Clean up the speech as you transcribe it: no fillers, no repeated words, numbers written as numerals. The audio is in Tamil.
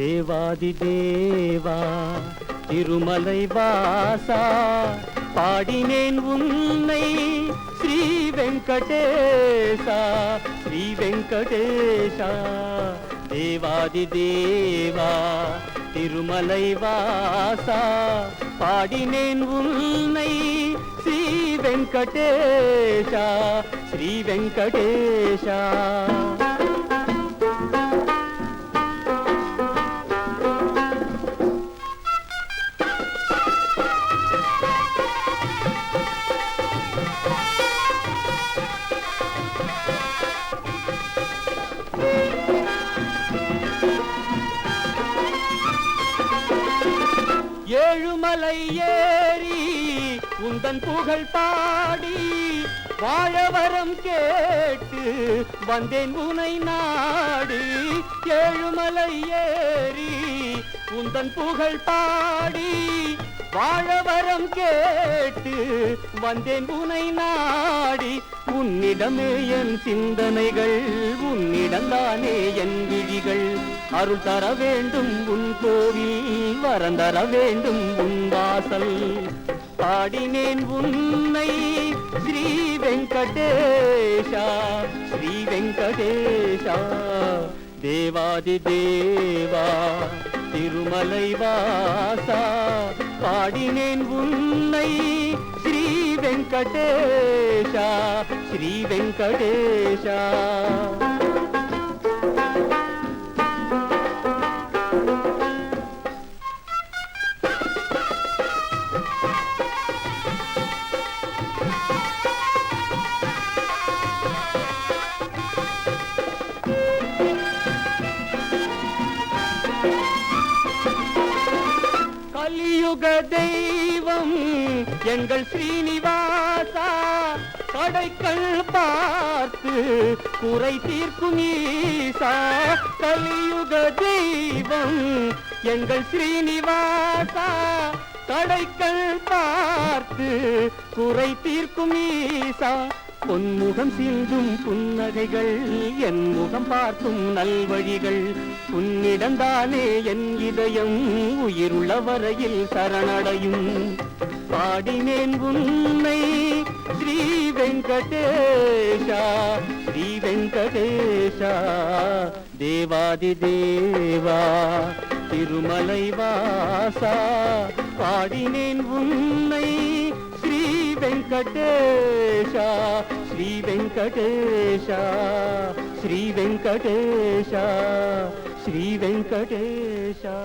தேவாதி தேவா திருமலை வாசா பாடினேன் உன்னை ஸ்ரீ வெங்கடேசா ஸ்ரீ வெங்கடேசா. தேவாதி தேவா திருமலை வாசா பாடினேன் உன்னை ஸ்ரீ வெங்கடேசா ஸ்ரீ வெங்கடேசா. ஏழுமலை ஏறி உந்தன் புகழ் பாடி வாழவரம் கேட்டு வந்தேன் உனை நாடி. ஏழுமலை ஏறி உந்தன் புகழ் பாடி வாழவரம் கேட்டு வந்தேன் உனை நாடி. உன்னிடமே என் சிந்தனைகள் உன்னிடம்தானே என் விழிகள். அருள் தர வேண்டும் உன் கோவில் வரம் தர வேண்டும் உன் வாசல். பாடினேன் உன்னை ஸ்ரீ வெங்கடேசா ஸ்ரீ வெங்கடேசா. தேவாதி தேவா திருமலை வாசா பாடினேன் உன்னை ஸ்ரீ வெங்கடேசா ஸ்ரீ வெங்கடேசா. கலியுக தெய்வம் எங்கள் ஸ்ரீனிவாசா கடைக்கள் பார்த்து குறை தீர்க்கும் ஈசா. கலியுக தெய்வம் எங்கள் ஸ்ரீனிவாசா கடைக்கள் பார்த்து குறை தீர்க்கும் ஈசா. பொன்முகம் சிந்தும் புன்னகைகள் என் முகம் பார்க்கும் நல்வழிகள். உன்னிடம்தானே என் இதயம் உயிருள்ள வரையில் சரணடையும். பாடினேன் உன்னை ஸ்ரீ வெங்கடேசா ஸ்ரீ வெங்கடேசா. தேவாதி தேவா திருமலை வாசா பாடினேன் உன்னை ஸ்ரீ வெங்கடேசா ஸ்ரீ வெங்கடேசா ஸ்ரீ வெங்கடேசா ஸ்ரீ வெங்கடேசா.